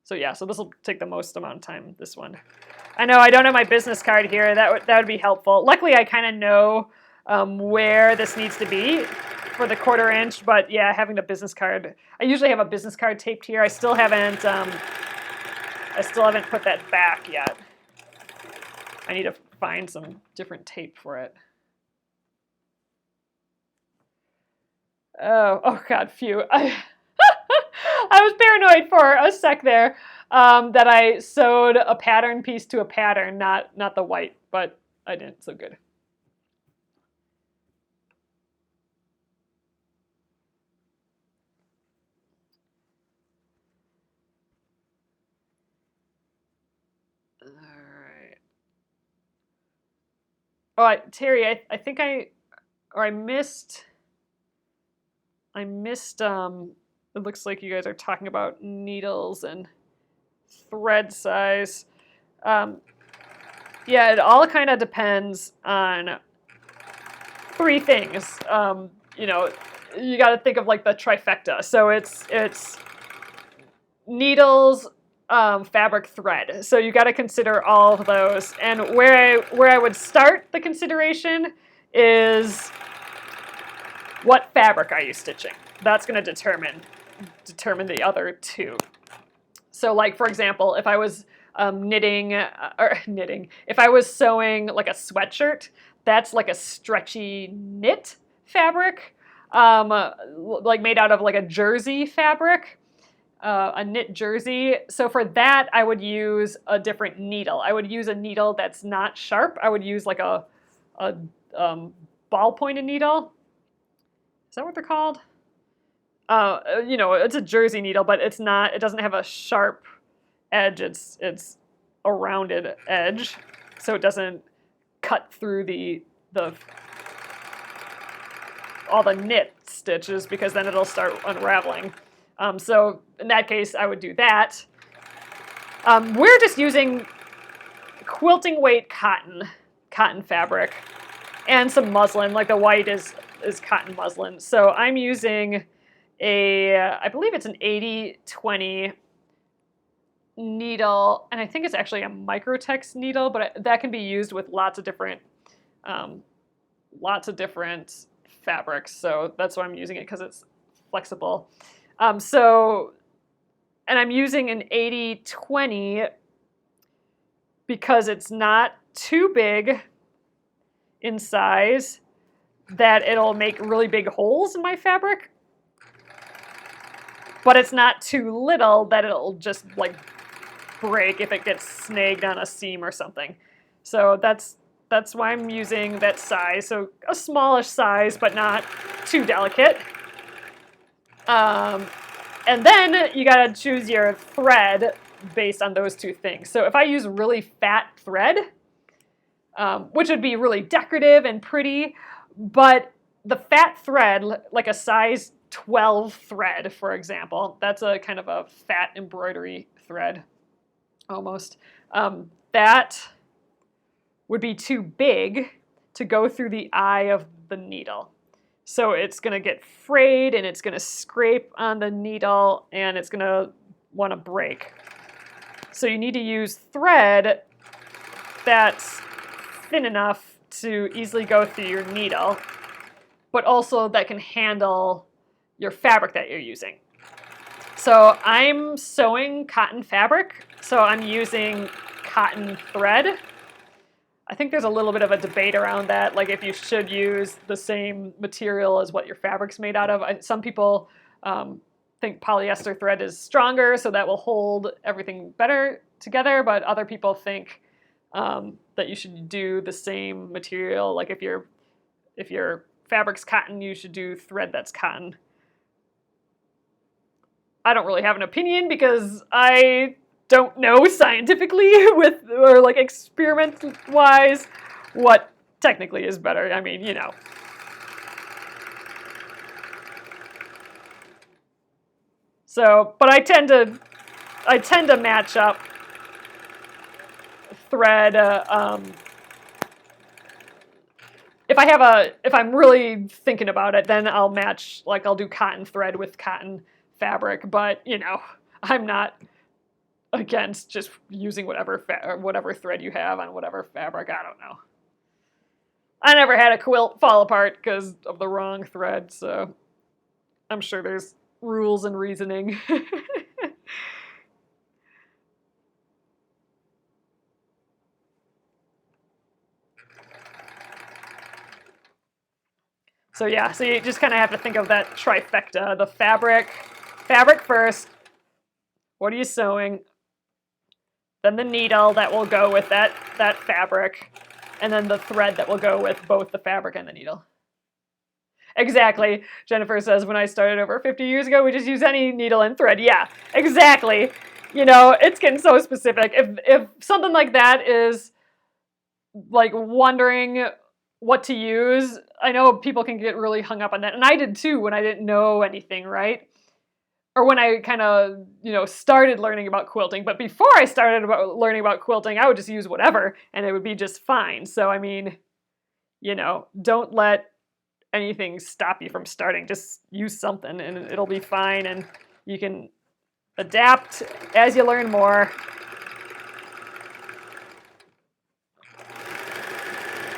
So yeah, so this will take the most amount of time, this one. I know I don't have my business card here. That would be helpful. Luckily, I kind of know where this needs to be for the 1/4 inch, but yeah, having the business card. I usually have a business card taped here. I still haven't put that back yet. I need to find some different tape for it. Oh God, phew. I was paranoid for a sec there that I sewed a pattern piece to a pattern, not the white, but I didn't, so good. All right. Oh, Terry, I think I missed, it looks like you guys are talking about needles and thread size. Yeah, it all kind of depends on 3 things. You know, you got to think of like the trifecta. So it's needles, fabric, thread. So you got to consider all of those. And where I would start the consideration is what fabric are you stitching? That's going to determine the other 2. So like, for example, if I was if I was sewing like a sweatshirt, that's like a stretchy knit fabric, like made out of like a jersey fabric, a knit jersey. So for that, I would use a different needle. I would use a needle that's not sharp. I would use like a ball-pointed needle. Is that what they're called? You know, it's a jersey needle, but it's not. It doesn't have a sharp edge. It's a rounded edge, so it doesn't cut through all the knit stitches, because then it'll start unraveling. So in that case, I would do that. We're just using quilting weight cotton fabric, and some muslin. Like the white is cotton muslin. So I'm using I believe it's an 80/20 needle, and I think it's actually a Microtex needle, but that can be used with lots of different fabrics. So that's why I'm using it, because it's flexible. So, and I'm using an 80/20 because it's not too big in size that it'll make really big holes in my fabric, but it's not too little that it'll just like break if it gets snagged on a seam or something. So that's why I'm using that size. So a smallish size, but not too delicate. And then you gotta choose your thread based on those two things. So if I use really fat thread, which would be really decorative and pretty, but the fat thread, like a size 12 thread, for example, that's a kind of a fat embroidery thread, almost. That would be too big to go through the eye of the needle. So it's going to get frayed and it's going to scrape on the needle and it's going to want to break. So you need to use thread that's thin enough to easily go through your needle, but also that can handle your fabric that you're using. So I'm sewing cotton fabric, so I'm using cotton thread. I think there's a little bit of a debate around that, like if you should use the same material as what your fabric's made out of. Some people think polyester thread is stronger, so that will hold everything better together, but other people think that you should do the same material. Like if your fabric's cotton, you should do thread that's cotton. I don't really have an opinion because I don't know scientifically or like experiment-wise what technically is better. I mean, you know. So, but I tend to match up thread. If I'm really thinking about it, then I'll match, like I'll do cotton thread with cotton fabric. But you know, I'm not against just using whatever thread you have on whatever fabric. I don't know. I never had a quilt fall apart because of the wrong thread, so I'm sure there's rules and reasoning. So yeah, so you just kind of have to think of that trifecta. The fabric first, what are you sewing? Then the needle that will go with that fabric, and then the thread that will go with both the fabric and the needle. Exactly. Jennifer says, when I started over 50 years ago, we just use any needle and thread. Yeah, exactly. You know, it's getting so specific. If something like that is like wondering what to use, I know people can get really hung up on that. And I did too when I didn't know anything, right? Or when I kind of, started learning about quilting. But before I started learning about quilting, I would just use whatever and it would be just fine. So, I mean, don't let anything stop you from starting. Just use something and it'll be fine, and you can adapt as you learn more.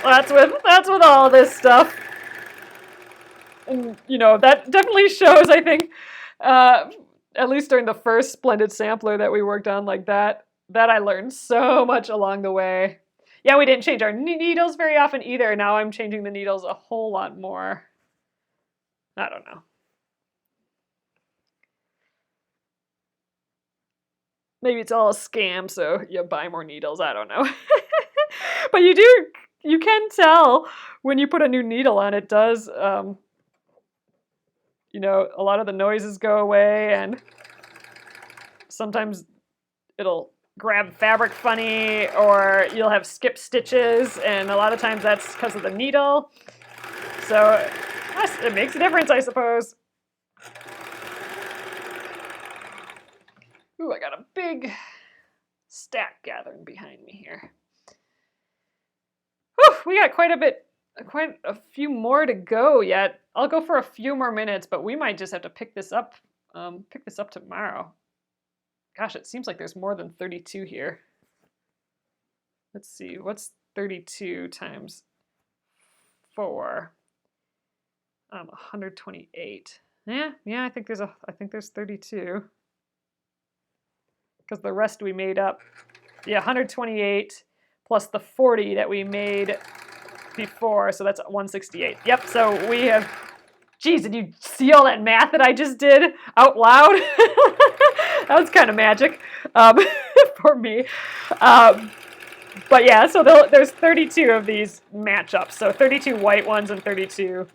That's with all this stuff. And, that definitely shows, I think, at least during the first Splendid Sampler that we worked on like that I learned so much along the way. Yeah, we didn't change our needles very often either. Now I'm changing the needles a whole lot more. I don't know. Maybe it's all a scam, so you buy more needles. I don't know. But you can tell when you put a new needle on, it does, a lot of the noises go away, and sometimes it'll grab fabric funny, or you'll have skip stitches, and a lot of times that's because of the needle. So it makes a difference, I suppose. Ooh, I got a big stack gathering behind me here. Whew, we got quite a few more to go yet. I'll go for a few more minutes, but we might just have to pick this up tomorrow. Gosh, it seems like there's more than 32 here. Let's see, what's 32 times 4? 128. Yeah, I think there's 32. Because the rest we made up. Yeah, 128 plus the 40 that we made before, so that's 168. Yep, so we have, geez, did you see all that math that I just did out loud? That was kind of magic for me. But yeah, so there's 32 of these matchups. So 32 white ones and 32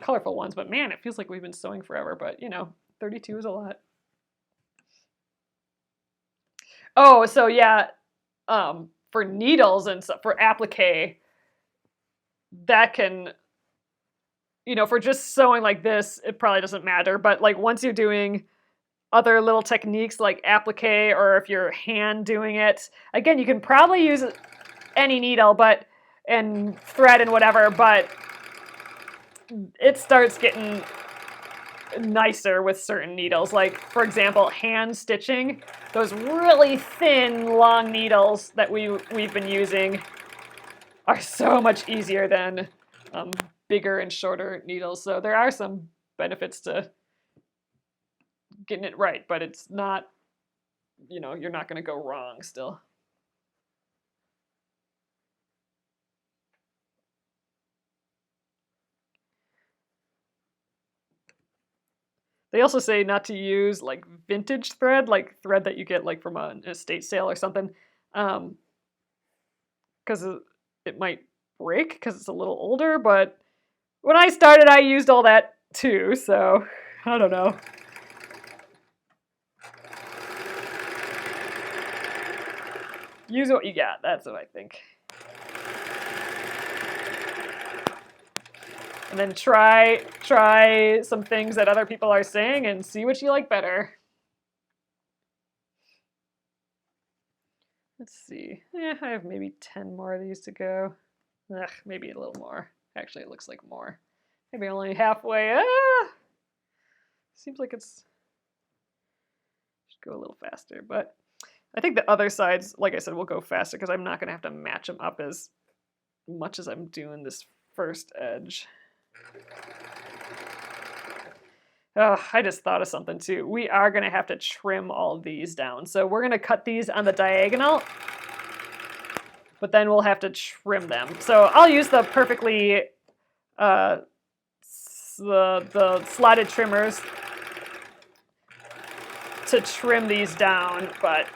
colorful ones. But man, it feels like we've been sewing forever. But, you know, 32 is a lot. Oh, so yeah, for needles and stuff, for applique, that can, you know, for just sewing like this, it probably doesn't matter. But like once you're doing other little techniques like applique, or if you're hand doing it, again, you can probably use any needle, but and thread and whatever, but it starts getting nicer with certain needles. Like for example, hand stitching, those really thin, long needles that we've been using are so much easier than bigger and shorter needles. So there are some benefits to getting it right, but it's not, you know, you're not going to go wrong still. They also say not to use like vintage thread, like thread that you get like from an estate sale or something, because it might break because it's a little older. But when I started, I used all that too, so I don't know. Use what you got, that's what I think. And then try some things that other people are saying and see what you like better. Let's see. I have maybe 10 more of these to go. Ugh, maybe a little more. Actually, it looks like more. Maybe only halfway. Seems like it's should go a little faster, but I think the other sides, like I said, will go faster because I'm not going to have to match them up as much as I'm doing this first edge. Oh, I just thought of something too. We are going to have to trim all of these down. So we're going to cut these on the diagonal, but then we'll have to trim them. So I'll use the perfectly, the slotted trimmers to trim these down, but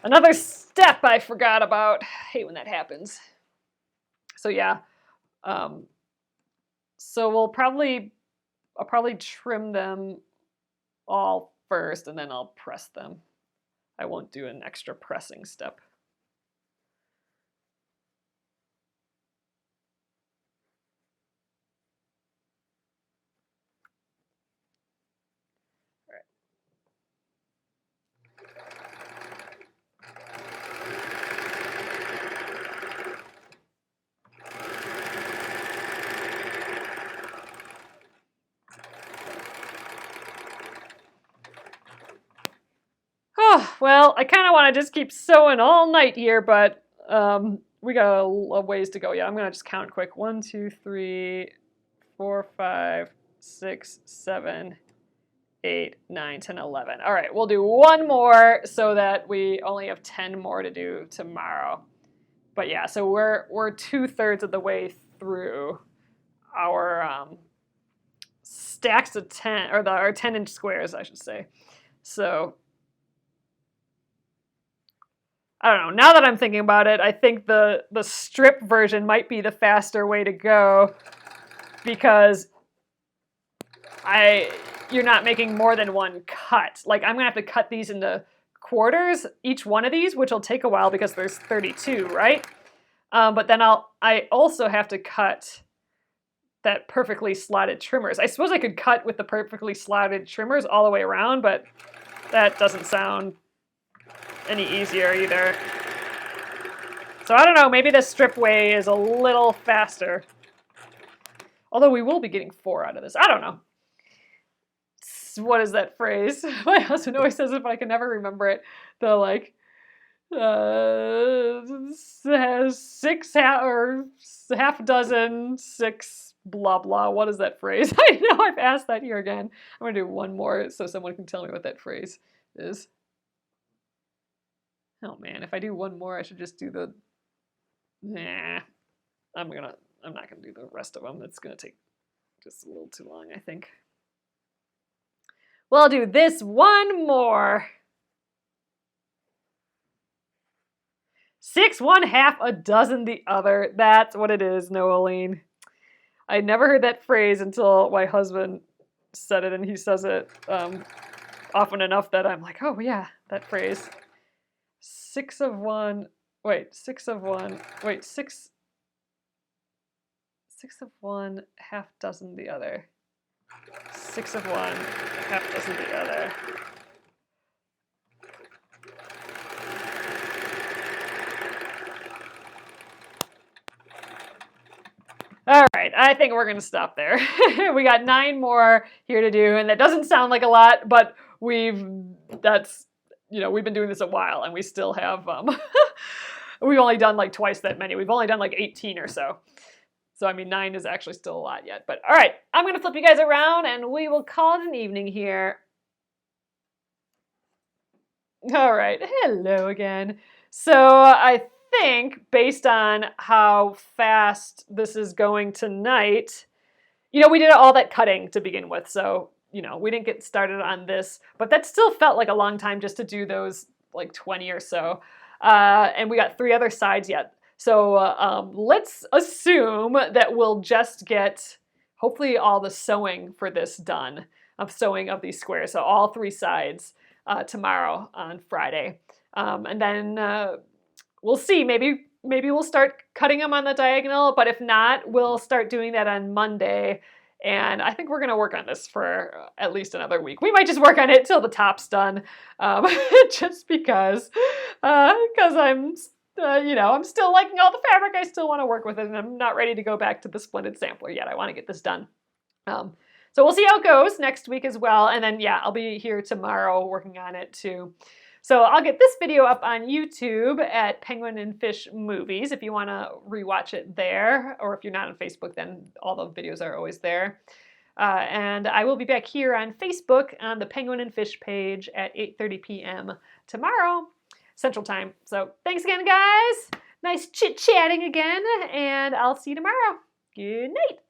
another step I forgot about. I hate when that happens. So yeah, so I'll probably trim them all first and then I'll press them. I won't do an extra pressing step. Oh, well, I kind of want to just keep sewing all night here, but we got a ways to go. Yeah, I'm going to just count quick. 1, 2, 3, 4, 5, 6, 7, 8, 9, 10, 11. All right, we'll do one more so that we only have 10 more to do tomorrow. But yeah, so we're 2/3 of the way through our stacks of 10, or our 10-inch squares, I should say. So I don't know. Now that I'm thinking about it, I think the strip version might be the faster way to go because you're not making more than one cut. Like I'm gonna have to cut these into quarters, each one of these, which will take a while because there's 32, right? But then I also have to cut that perfectly slotted trimmers. I suppose I could cut with the perfectly slotted trimmers all the way around, but that doesn't sound any easier either. So I don't know, maybe the strip way is a little faster. Although we will be getting 4 out of this. I don't know. What is that phrase? My husband always says it, but I can never remember it. The like, 6 or half dozen, 6 blah blah. What is that phrase? I know I've asked that here again. I'm gonna do one more so someone can tell me what that phrase is. Oh man, if I do one more, I should just do the, nah. I'm not gonna do the rest of them. It's gonna take just a little too long, I think. We'll do this one more. 6 one half a dozen the other. That's what it is, Noeline. I never heard that phrase until my husband said it, and he says it often enough that I'm like, oh yeah, that phrase. 6 of one. Wait, 6 of one. Wait, 6 of one, half dozen the other. 6 of one, half dozen the other. All right, I think we're gonna stop there. We got 9 more here to do, and that doesn't sound like a lot, but we've been doing this a while, and we still have we've only done like twice that many. We've only done like 18 or so. So I mean, 9 is actually still a lot yet. But all right, I'm gonna flip you guys around, and we will call it an evening here. All right, hello again. So I think based on how fast this is going tonight, we did all that cutting to begin with. So, we didn't get started on this, but that still felt like a long time just to do those like 20 or so. And we got 3 other sides yet. So let's assume that we'll just get hopefully all the sewing for this done, of sewing of these squares. So all 3 sides tomorrow on Friday. And then we'll see. Maybe we'll start cutting them on the diagonal, but if not, we'll start doing that on Monday. And I think we're going to work on this for at least another week. We might just work on it till the top's done, just because I'm, I'm still liking all the fabric. I still want to work with it, and I'm not ready to go back to the Splendid Sampler yet. I want to get this done. So we'll see how it goes next week as well. And then, yeah, I'll be here tomorrow working on it too. So I'll get this video up on YouTube at Penguin and Fish Movies if you want to rewatch it there. Or if you're not on Facebook, then all the videos are always there. And I will be back here on Facebook on the Penguin and Fish page at 8:30 p.m. tomorrow, Central Time. So thanks again, guys. Nice chit-chatting again, and I'll see you tomorrow. Good night.